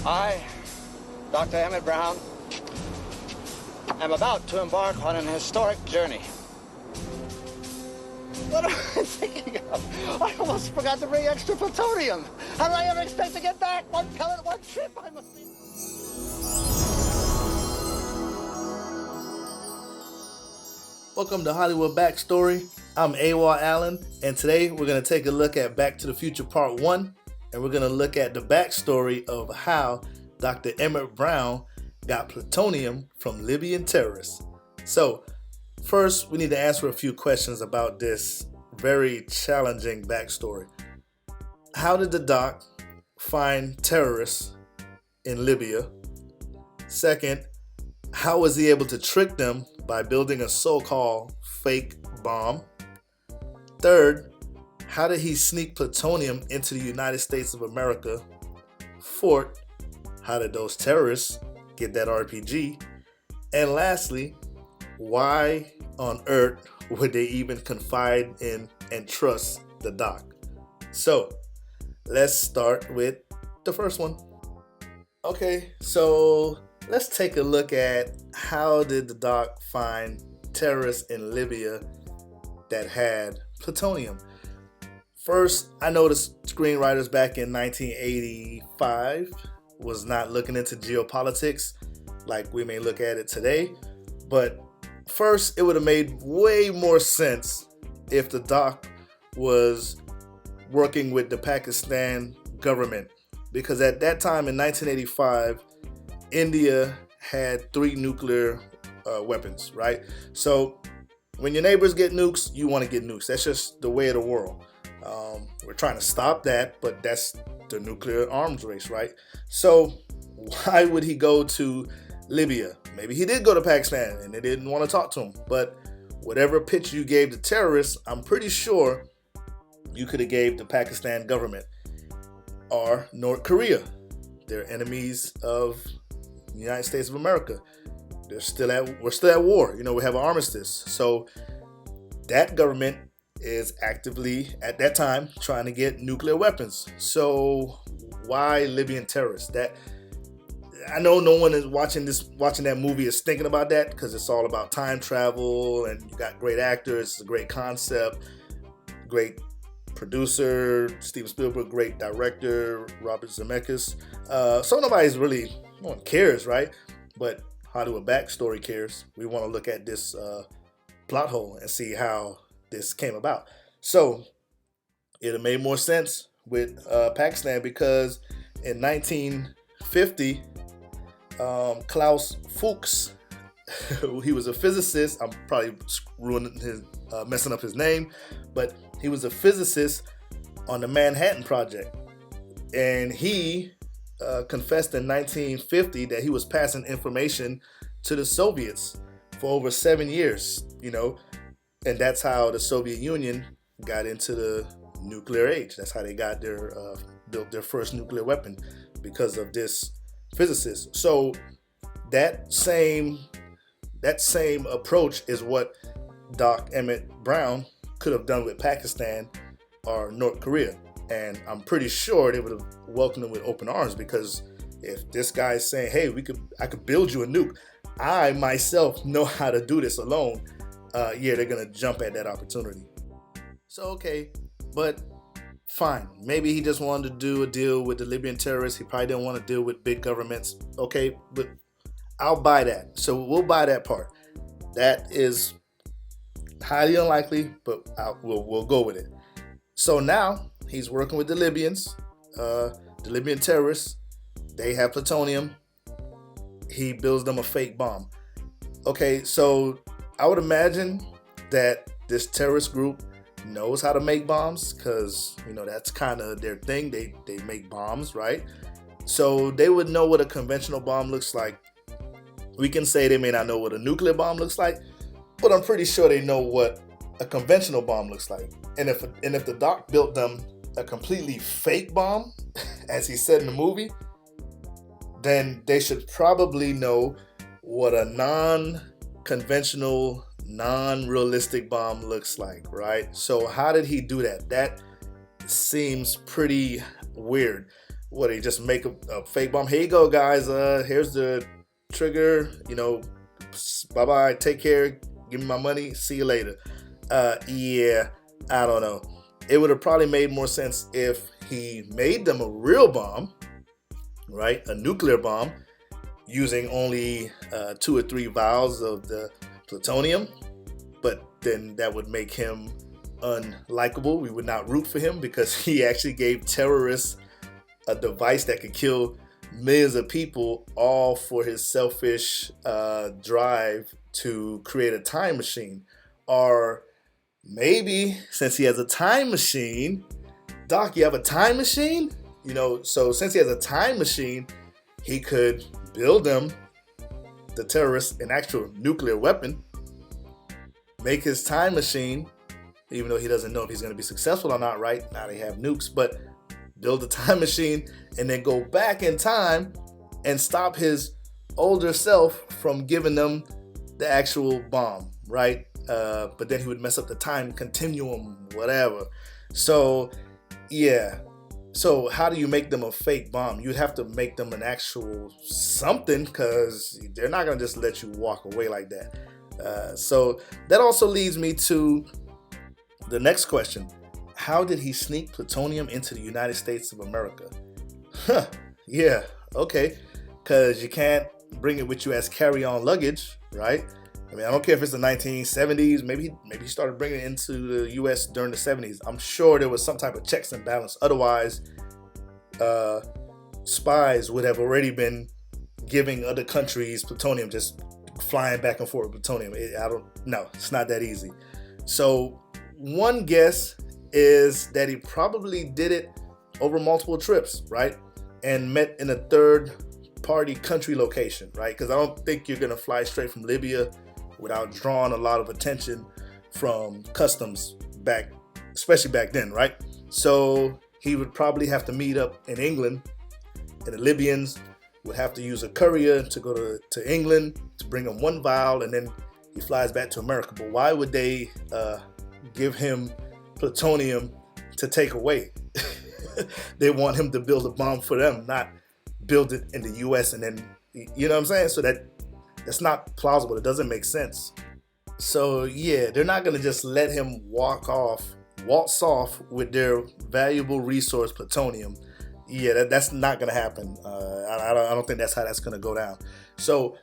I, Dr. Emmett Brown, am about to embark on an historic journey. What am I thinking of? I almost forgot to bring extra plutonium. How do I ever expect to get back? One pellet, one trip, I must be... Welcome to Hollywood Backstory. I'm AWA Allen, and today we're going to take a look at Back to the Future Part 1, and we're going to look at the backstory of how Dr. Emmett Brown got plutonium from Libyan terrorists. So, first, we need to answer a few questions about this very challenging backstory. How did the doc find terrorists in Libya? Second, how was he able to trick them by building a so-called fake bomb? Third, how did he sneak plutonium into the United States of America? Fourth, how did those terrorists get that RPG? And lastly, why on earth would they even confide in and trust the doc? So, let's start with the first one. Okay, so let's take a look at how did the doc find terrorists in Libya that had plutonium. First, I noticed screenwriters back in 1985 was not looking into geopolitics like we may look at it today. But first, it would have made way more sense if the doc was working with the Pakistan government. Because at that time in 1985, India had 3 nuclear weapons, right? So when your neighbors get nukes, you want to get nukes. That's just the way of the world. We're trying to stop that, but that's the nuclear arms race, right? So why would he go to Libya? Maybe he did go to Pakistan and they didn't want to talk to him. But whatever pitch you gave the terrorists, I'm pretty sure you could have gave the Pakistan government or North Korea. They're enemies of the United States of America. We're still at war. You know, we have an armistice. So that government is actively at that time trying to get nuclear weapons. So why Libyan terrorists? That I know no one is watching that movie is thinking about that because it's all about time travel and you got great actors, it's a great concept, great producer, Steven Spielberg, great director, Robert Zemeckis. So no one cares, right? But Hollywood Backstory cares. We want to look at this plot hole and see how this came about. So it made more sense with Pakistan because in 1950, Klaus Fuchs, he was a physicist. I'm probably messing up his name, but he was a physicist on the Manhattan Project, and he confessed in 1950 that he was passing information to the Soviets for over 7 years, and that's how the Soviet Union got into the nuclear age. That's how they got built their first nuclear weapon, because of this physicist. So that same approach is what Doc Emmett Brown could have done with Pakistan or North Korea. And I'm pretty sure they would have welcomed him with open arms, because if this guy is saying, hey, I could build you a nuke, I myself know how to do this alone, they're going to jump at that opportunity. So, okay, but fine. Maybe he just wanted to do a deal with the Libyan terrorists. He probably didn't want to deal with big governments. Okay, but I'll buy that. So we'll buy that part. That is highly unlikely, but we'll go with it. So now he's working with the Libyans, the Libyan terrorists. They have plutonium. He builds them a fake bomb. Okay, so I would imagine that this terrorist group knows how to make bombs, because that's kind of their thing. They make bombs, right? So they would know what a conventional bomb looks like. We can say they may not know what a nuclear bomb looks like, but I'm pretty sure they know what a conventional bomb looks like. And if the doc built them a completely fake bomb, as he said in the movie, then they should probably know what a non-conventional, non-realistic bomb looks like, right? So how did he do that? That seems pretty weird. What, he just make a fake bomb? Here you go, guys. Here's the trigger. Bye bye. Take care. Give me my money. See you later. Yeah, I don't know. It would have probably made more sense if he made them a real bomb, right? A nuclear bomb using only 2 or 3 vials of the plutonium. But then that would make him unlikable. We would not root for him because he actually gave terrorists a device that could kill millions of people, all for his selfish drive to create a time machine. Or maybe since he has a time machine, Doc, you have a time machine? So since he has a time machine, he could build them, the terrorists, an actual nuclear weapon, make his time machine, even though he doesn't know if he's going to be successful or not, right? Now they have nukes, but build a time machine and then go back in time and stop his older self from giving them the actual bomb, right? But then he would mess up the time continuum, whatever. So, yeah. So how do you make them a fake bomb? You'd have to make them an actual something, because they're not going to just let you walk away like that. So that also leads me to the next question. How did he sneak plutonium into the United States of America? Yeah, okay. Because you can't bring it with you as carry-on luggage, right? I mean, I don't care if it's the 1970s. Maybe he started bringing it into the U.S. during the 70s. I'm sure there was some type of checks and balance. Otherwise, spies would have already been giving other countries plutonium, just flying back and forth with plutonium. It's not that easy. So one guess is that he probably did it over multiple trips, right? And met in a third party country location, right? Because I don't think you're going to fly straight from Libya without drawing a lot of attention from customs especially back then, right? So he would probably have to meet up in England, and the Libyans would have to use a courier to go to England to bring him 1 vial, and then he flies back to America. But why would they give him plutonium to take away? They want him to build a bomb for them, not build it in the US and then, you know what I'm saying? So that's not plausible. It doesn't make sense. So yeah, they're not going to just let him waltz off with their valuable resource, plutonium. Yeah, that's not going to happen. I don't think that's how that's going to go down. So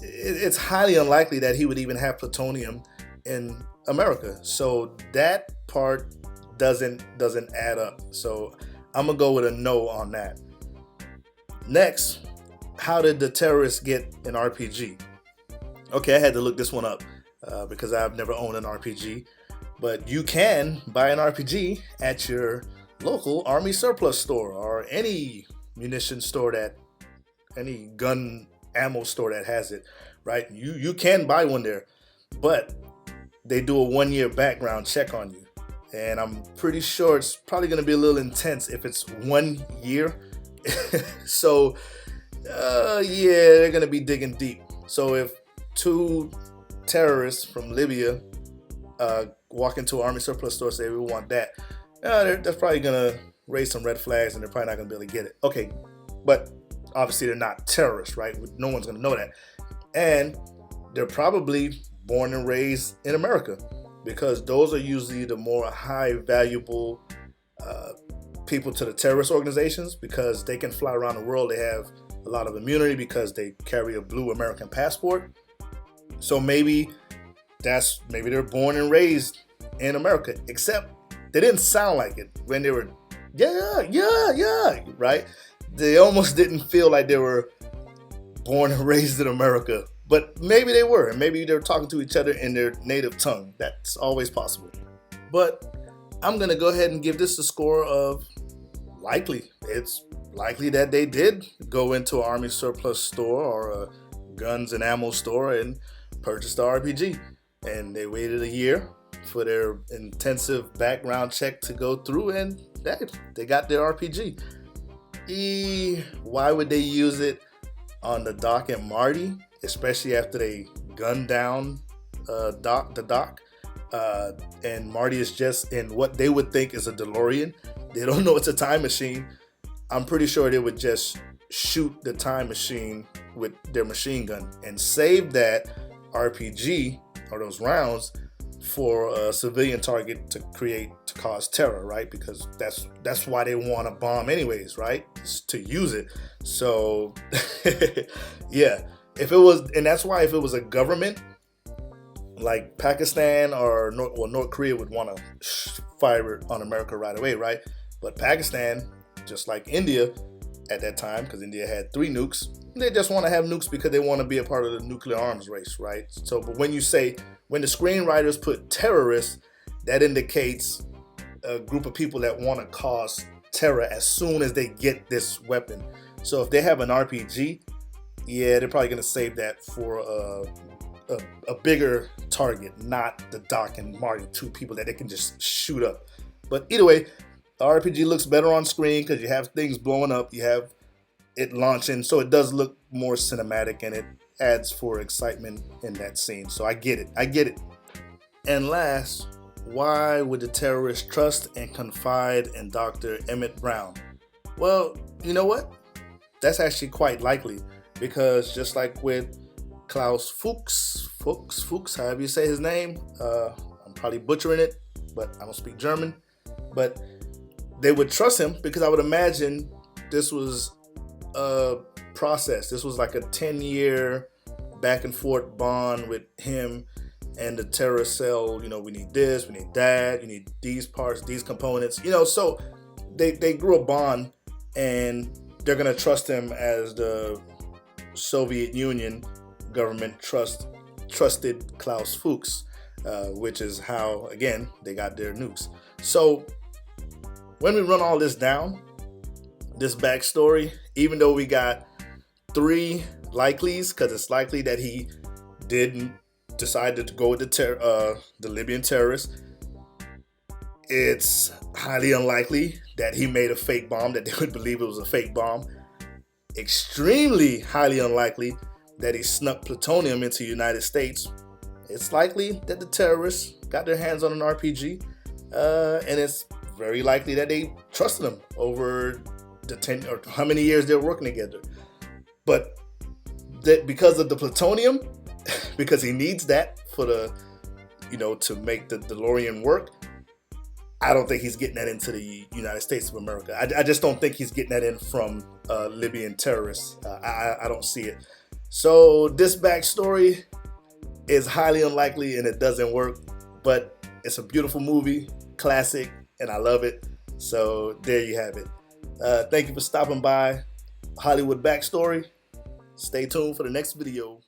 it's highly unlikely that he would even have plutonium in America. So that part doesn't add up. So I'm gonna go with a no on that. Next, how did the terrorists get an RPG? Okay, I had to look this one up because I've never owned an RPG, but you can buy an RPG at your local Army surplus store or any munition store, any gun ammo store that has it, right? You can buy one there, but they do a 1-year background check on you. And I'm pretty sure it's probably going to be a little intense if it's 1 year. So, yeah, they're going to be digging deep. So if 2 terrorists from Libya walk into an Army surplus store and say, we want that, that's probably going to raise some red flags, and they're probably not going to be able to get it. Okay, but obviously they're not terrorists, right? No one's going to know that. And they're probably born and raised in America, because those are usually the more high valuable people to the terrorist organizations, because they can fly around the world. They have a lot of immunity because they carry a blue American passport. So maybe they're born and raised in America, except they didn't sound like it when they were, yeah, right? They almost didn't feel like they were born and raised in America. But maybe they were, and maybe they were talking to each other in their native tongue. That's always possible. But I'm going to go ahead and give this a score of likely. It's likely that they did go into an Army surplus store or a guns and ammo store and purchase the RPG. And they waited a year for their intensive background check to go through, and they got their RPG. Why would they use it on the Doc and Marty? Especially after they gunned down the Doc, and Marty is just in what they would think is a DeLorean. They don't know it's a time machine. I'm pretty sure they would just shoot the time machine with their machine gun and save that RPG or those rounds for a civilian target to cause terror, right? Because that's why they want a bomb anyways, right? It's to use it. So yeah, if it was, and that's why if it was a government like Pakistan or North Korea would want to fire it on America right away, right? But Pakistan, just like India at that time, because India had 3 nukes, they just want to have nukes because they want to be a part of the nuclear arms race, right? So, but when the screenwriters put terrorists, that indicates a group of people that want to cause terror as soon as they get this weapon. So if they have an RPG, yeah, they're probably going to save that for a bigger target, not the Doc and Marty, 2 people that they can just shoot up. But either way, the RPG looks better on screen because you have things blowing up, you have it launching, so it does look more cinematic and it adds for excitement in that scene. So I get it. And last, why would the terrorists trust and confide in Dr. Emmett Brown? Well, you know what? That's actually quite likely, because just like with Klaus Fuchs, however you say his name, I'm probably butchering it, but I don't speak German, but they would trust him because I would imagine this was a process. This was like a 10-year back and forth bond with him and the terrorist cell. You know, we need this, we need that, you need these parts, these components, you know, so they grew a bond, and they're going to trust him as the Soviet Union government trusted Klaus Fuchs, which is how, again, they got their nukes. So when we run all this down, this backstory, even though we got 3 likelies, because it's likely that he didn't decide to go with the Libyan terrorists, it's highly unlikely that he made a fake bomb, that they would believe it was a fake bomb. Extremely highly unlikely that he snuck plutonium into the United States. It's likely that the terrorists got their hands on an RPG, and it's very likely that they trusted him over the 10 or how many years they were working together. But that because of the plutonium, because he needs that for the, you know, to make the DeLorean work, I don't think he's getting that into the United States of America. I just don't think he's getting that in from Libyan terrorists. I don't see it. So this backstory is highly unlikely and it doesn't work, but it's a beautiful movie, classic, and I love it. So there you have it. Thank you for stopping by Hollywood Backstory. Stay tuned for the next video.